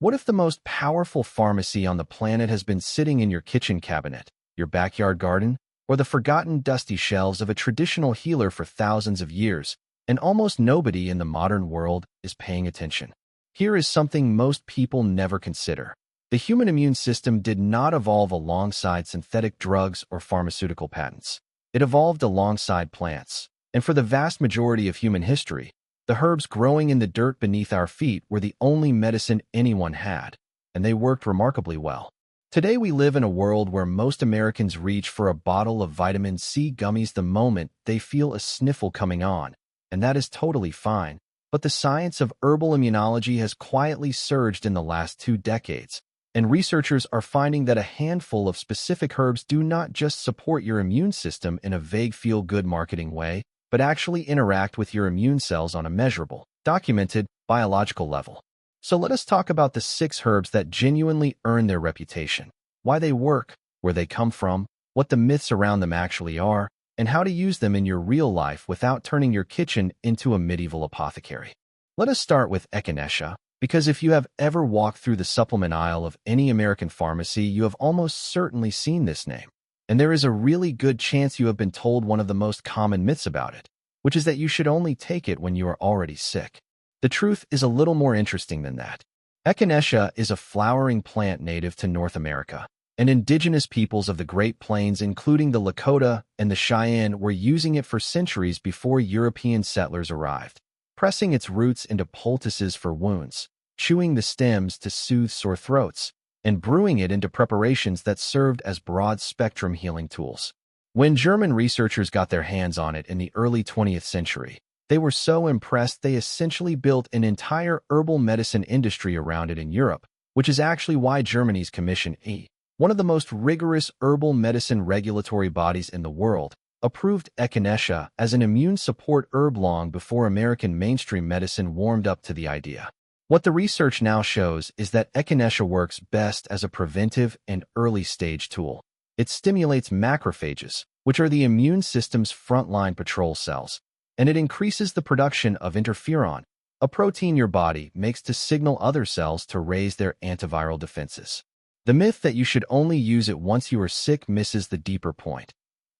What if the most powerful pharmacy on the planet has been sitting in your kitchen cabinet, your backyard garden, or the forgotten dusty shelves of a traditional healer for thousands of years, and almost nobody in the modern world is paying attention? Here is something most people never consider. The human immune system did not evolve alongside synthetic drugs or pharmaceutical patents. It evolved alongside plants. And for the vast majority of human history, the herbs growing in the dirt beneath our feet were the only medicine anyone had, and they worked remarkably well. Today we live in a world where most Americans reach for a bottle of vitamin C gummies the moment they feel a sniffle coming on, and that is totally fine. But the science of herbal immunology has quietly surged in the last 2 decades, and researchers are finding that a handful of specific herbs do not just support your immune system in a vague feel-good marketing way, but actually interact with your immune cells on a measurable, documented, biological level. So let us talk about the 6 herbs that genuinely earn their reputation, why they work, where they come from, what the myths around them actually are, and how to use them in your real life without turning your kitchen into a medieval apothecary. Let us start with echinacea, because if you have ever walked through the supplement aisle of any American pharmacy, you have almost certainly seen this name. And there is a really good chance you have been told one of the most common myths about it, which is that you should only take it when you are already sick. The truth is a little more interesting than that. Echinacea is a flowering plant native to North America, and indigenous peoples of the Great Plains, including the Lakota and the Cheyenne, were using it for centuries before European settlers arrived, pressing its roots into poultices for wounds, chewing the stems to soothe sore throats, and brewing it into preparations that served as broad-spectrum healing tools. When German researchers got their hands on it in the early 20th century, they were so impressed they essentially built an entire herbal medicine industry around it in Europe, which is actually why Germany's Commission E, one of the most rigorous herbal medicine regulatory bodies in the world, approved echinacea as an immune support herb long before American mainstream medicine warmed up to the idea. What the research now shows is that echinacea works best as a preventive and early-stage tool. It stimulates macrophages, which are the immune system's frontline patrol cells, and it increases the production of interferon, a protein your body makes to signal other cells to raise their antiviral defenses. The myth that you should only use it once you are sick misses the deeper point.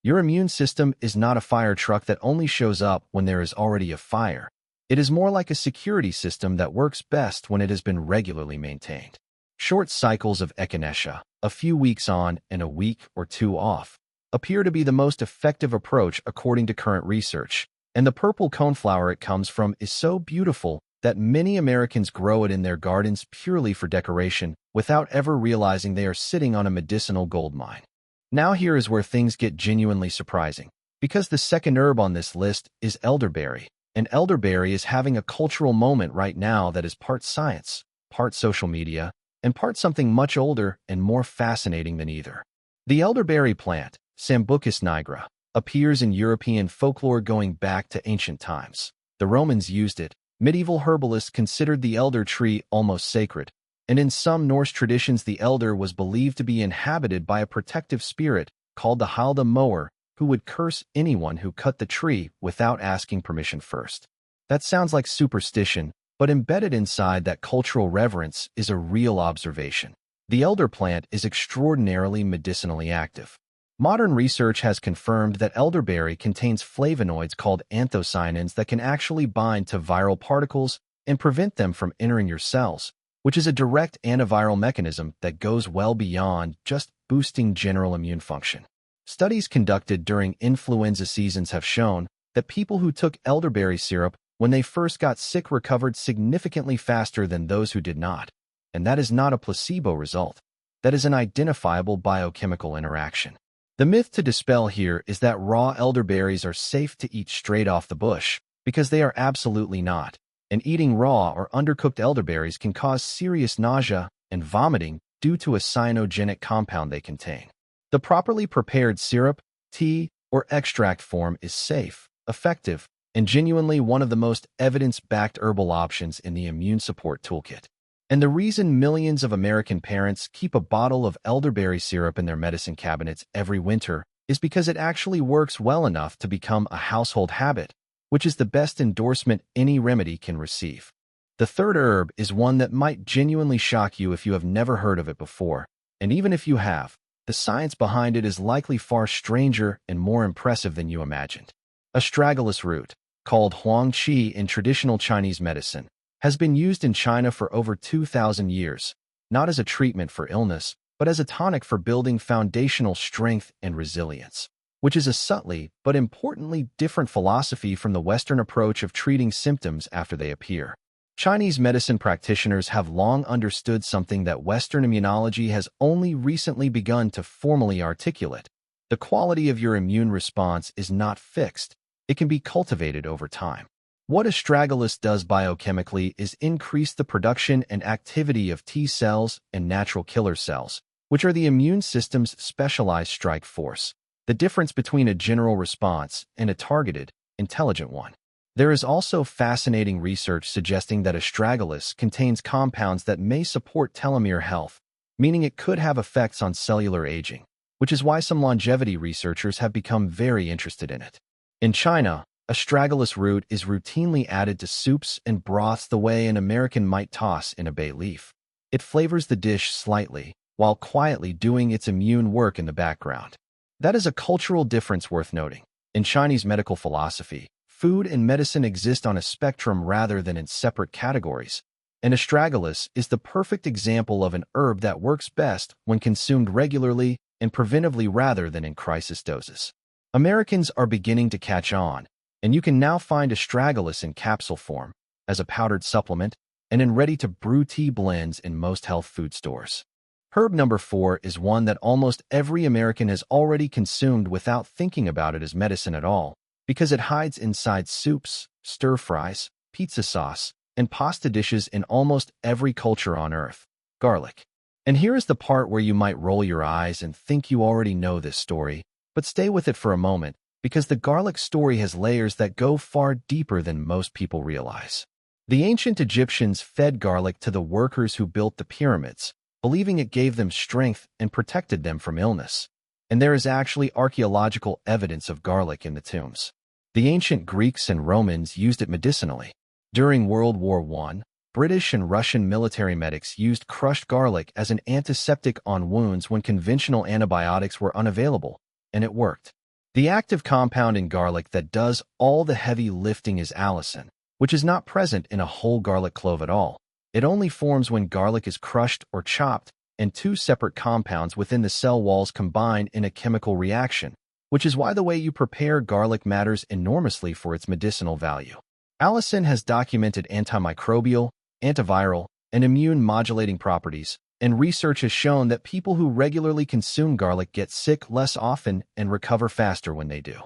Your immune system is not a fire truck that only shows up when there is already a fire. It is more like a security system that works best when it has been regularly maintained. Short cycles of echinacea, a few weeks on and a week or 2 off, appear to be the most effective approach according to current research, and the purple coneflower it comes from is so beautiful that many Americans grow it in their gardens purely for decoration without ever realizing they are sitting on a medicinal goldmine. Now here is where things get genuinely surprising, because the second herb on this list is elderberry, and elderberry is having a cultural moment right now that is part science, part social media, and part something much older and more fascinating than either. The elderberry plant, Sambucus nigra, appears in European folklore going back to ancient times. The Romans used it, medieval herbalists considered the elder tree almost sacred, and in some Norse traditions the elder was believed to be inhabited by a protective spirit called the Halda mower, who would curse anyone who cut the tree without asking permission first. That sounds like superstition, but embedded inside that cultural reverence is a real observation. The elder plant is extraordinarily medicinally active. Modern research has confirmed that elderberry contains flavonoids called anthocyanins that can actually bind to viral particles and prevent them from entering your cells, which is a direct antiviral mechanism that goes well beyond just boosting general immune function. Studies conducted during influenza seasons have shown that people who took elderberry syrup when they first got sick recovered significantly faster than those who did not. And that is not a placebo result. That is an identifiable biochemical interaction. The myth to dispel here is that raw elderberries are safe to eat straight off the bush, because they are absolutely not. And eating raw or undercooked elderberries can cause serious nausea and vomiting due to a cyanogenic compound they contain. The properly prepared syrup, tea, or extract form is safe, effective, and genuinely one of the most evidence-backed herbal options in the immune support toolkit. And the reason millions of American parents keep a bottle of elderberry syrup in their medicine cabinets every winter is because it actually works well enough to become a household habit, which is the best endorsement any remedy can receive. The third herb is one that might genuinely shock you if you have never heard of it before, and even if you have, the science behind it is likely far stranger and more impressive than you imagined. Astragalus root, called huang qi in traditional Chinese medicine, has been used in China for over 2,000 years, not as a treatment for illness, but as a tonic for building foundational strength and resilience, which is a subtly but importantly different philosophy from the Western approach of treating symptoms after they appear. Chinese medicine practitioners have long understood something that Western immunology has only recently begun to formally articulate. The quality of your immune response is not fixed. It can be cultivated over time. What astragalus does biochemically is increase the production and activity of T cells and natural killer cells, which are the immune system's specialized strike force, the difference between a general response and a targeted, intelligent one. There is also fascinating research suggesting that astragalus contains compounds that may support telomere health, meaning it could have effects on cellular aging, which is why some longevity researchers have become very interested in it. In China, astragalus root is routinely added to soups and broths the way an American might toss in a bay leaf. It flavors the dish slightly, while quietly doing its immune work in the background. That is a cultural difference worth noting. In Chinese medical philosophy, food and medicine exist on a spectrum rather than in separate categories, and astragalus is the perfect example of an herb that works best when consumed regularly and preventively rather than in crisis doses. Americans are beginning to catch on, and you can now find astragalus in capsule form, as a powdered supplement, and in ready-to-brew tea blends in most health food stores. Herb number 4 is one that almost every American has already consumed without thinking about it as medicine at all, because it hides inside soups, stir-fries, pizza sauce, and pasta dishes in almost every culture on Earth: garlic. And here is the part where you might roll your eyes and think you already know this story, but stay with it for a moment, because the garlic story has layers that go far deeper than most people realize. The ancient Egyptians fed garlic to the workers who built the pyramids, believing it gave them strength and protected them from illness. And there is actually archaeological evidence of garlic in the tombs. The ancient Greeks and Romans used it medicinally. During World War I, British and Russian military medics used crushed garlic as an antiseptic on wounds when conventional antibiotics were unavailable, and it worked. The active compound in garlic that does all the heavy lifting is allicin, which is not present in a whole garlic clove at all. It only forms when garlic is crushed or chopped, and two separate compounds within the cell walls combine in a chemical reaction, which is why the way you prepare garlic matters enormously for its medicinal value. Allicin has documented antimicrobial, antiviral, and immune-modulating properties, and research has shown that people who regularly consume garlic get sick less often and recover faster when they do.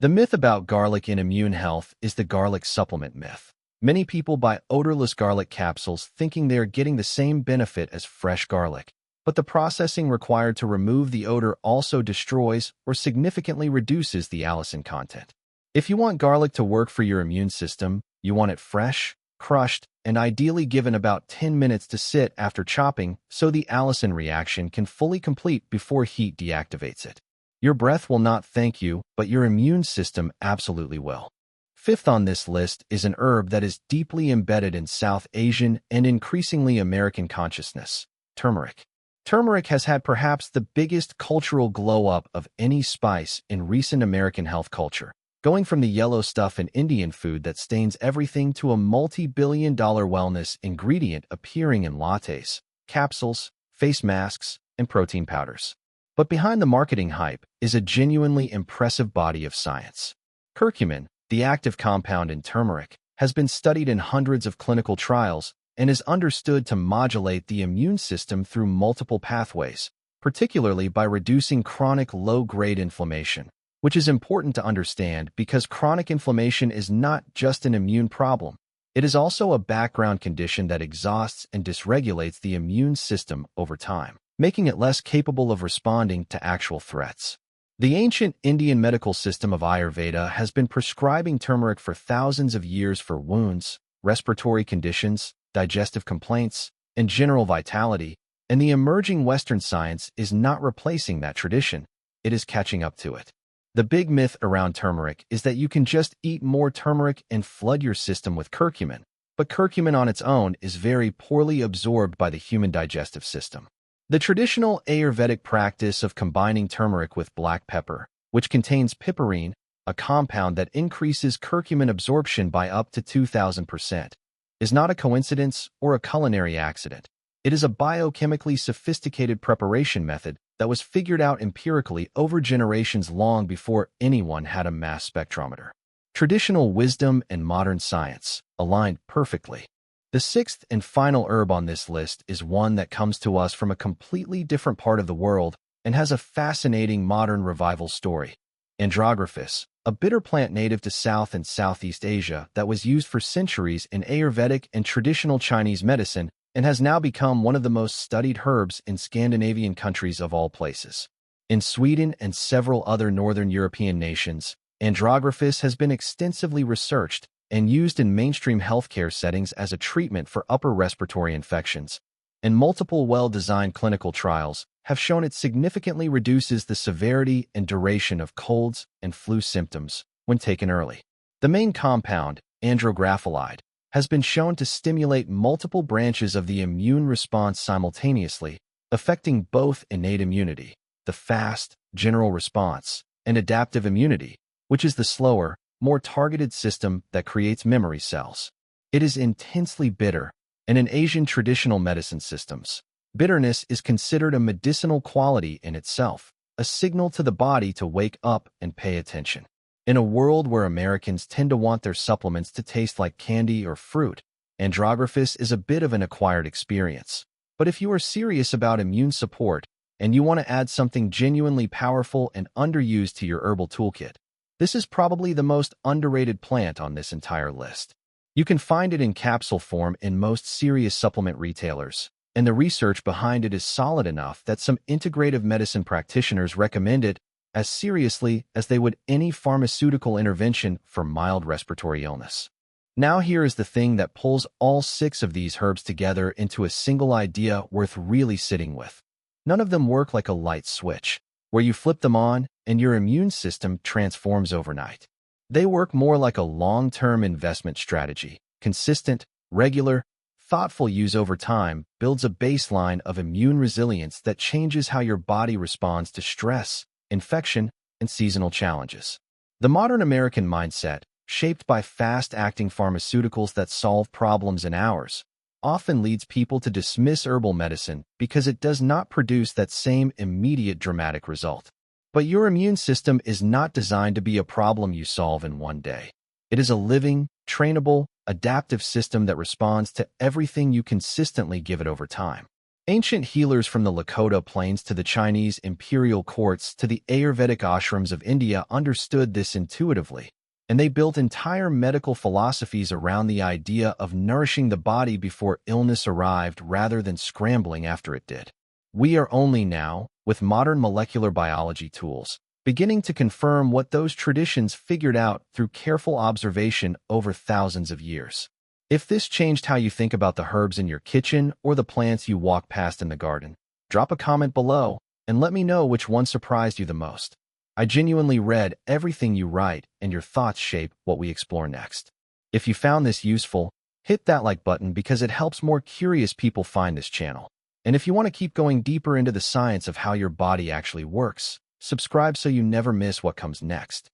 The myth about garlic in immune health is the garlic supplement myth. Many people buy odorless garlic capsules thinking they are getting the same benefit as fresh garlic, but the processing required to remove the odor also destroys or significantly reduces the allicin content. If you want garlic to work for your immune system, you want it fresh, crushed, and ideally given about 10 minutes to sit after chopping so the allicin reaction can fully complete before heat deactivates it. Your breath will not thank you, but your immune system absolutely will. Fifth on this list is an herb that is deeply embedded in South Asian and increasingly American consciousness: turmeric. Turmeric has had perhaps the biggest cultural glow-up of any spice in recent American health culture, going from the yellow stuff in Indian food that stains everything to a multi-billion-dollar wellness ingredient appearing in lattes, capsules, face masks, and protein powders. But behind the marketing hype is a genuinely impressive body of science. Curcumin, the active compound in turmeric, has been studied in hundreds of clinical trials and is understood to modulate the immune system through multiple pathways, particularly by reducing chronic low-grade inflammation, which is important to understand because chronic inflammation is not just an immune problem. It is also a background condition that exhausts and dysregulates the immune system over time, making it less capable of responding to actual threats. The ancient Indian medical system of Ayurveda has been prescribing turmeric for thousands of years for wounds, respiratory conditions, digestive complaints, and general vitality, and the emerging Western science is not replacing that tradition, it is catching up to it. The big myth around turmeric is that you can just eat more turmeric and flood your system with curcumin, but curcumin on its own is very poorly absorbed by the human digestive system. The traditional Ayurvedic practice of combining turmeric with black pepper, which contains piperine, a compound that increases curcumin absorption by up to 2,000%, is not a coincidence or a culinary accident. It is a biochemically sophisticated preparation method that was figured out empirically over generations long before anyone had a mass spectrometer. Traditional wisdom and modern science aligned perfectly. The sixth and final herb on this list is one that comes to us from a completely different part of the world and has a fascinating modern revival story. Andrographis, a bitter plant native to South and Southeast Asia that was used for centuries in Ayurvedic and traditional Chinese medicine and has now become one of the most studied herbs in Scandinavian countries of all places. In Sweden and several other northern European nations, Andrographis has been extensively researched and used in mainstream healthcare settings as a treatment for upper respiratory infections, and multiple well-designed clinical trials have shown it significantly reduces the severity and duration of colds and flu symptoms when taken early. The main compound, andrographolide, has been shown to stimulate multiple branches of the immune response simultaneously, affecting both innate immunity, the fast, general response, and adaptive immunity, which is the slower, more targeted system that creates memory cells. It is intensely bitter, and in Asian traditional medicine systems, bitterness is considered a medicinal quality in itself, a signal to the body to wake up and pay attention. In a world where Americans tend to want their supplements to taste like candy or fruit, Andrographis is a bit of an acquired experience. But if you are serious about immune support and you want to add something genuinely powerful and underused to your herbal toolkit, this is probably the most underrated plant on this entire list. You can find it in capsule form in most serious supplement retailers, and the research behind it is solid enough that some integrative medicine practitioners recommend it as seriously as they would any pharmaceutical intervention for mild respiratory illness. Now here is the thing that pulls all 6 of these herbs together into a single idea worth really sitting with. None of them work like a light switch, where you flip them on and your immune system transforms overnight. They work more like a long-term investment strategy. Consistent, regular, thoughtful use over time builds a baseline of immune resilience that changes how your body responds to stress, infection, and seasonal challenges. The modern American mindset, shaped by fast-acting pharmaceuticals that solve problems in hours, often leads people to dismiss herbal medicine because it does not produce that same immediate dramatic result. But your immune system is not designed to be a problem you solve in one day. It is a living, trainable, adaptive system that responds to everything you consistently give it over time. Ancient healers from the Lakota Plains to the Chinese imperial courts to the Ayurvedic ashrams of India understood this intuitively, and they built entire medical philosophies around the idea of nourishing the body before illness arrived rather than scrambling after it did. We are only now, with modern molecular biology tools, beginning to confirm what those traditions figured out through careful observation over thousands of years. If this changed how you think about the herbs in your kitchen or the plants you walk past in the garden, drop a comment below and let me know which one surprised you the most. I genuinely read everything you write, and your thoughts shape what we explore next. If you found this useful, hit that like button because it helps more curious people find this channel. And if you want to keep going deeper into the science of how your body actually works, subscribe so you never miss what comes next.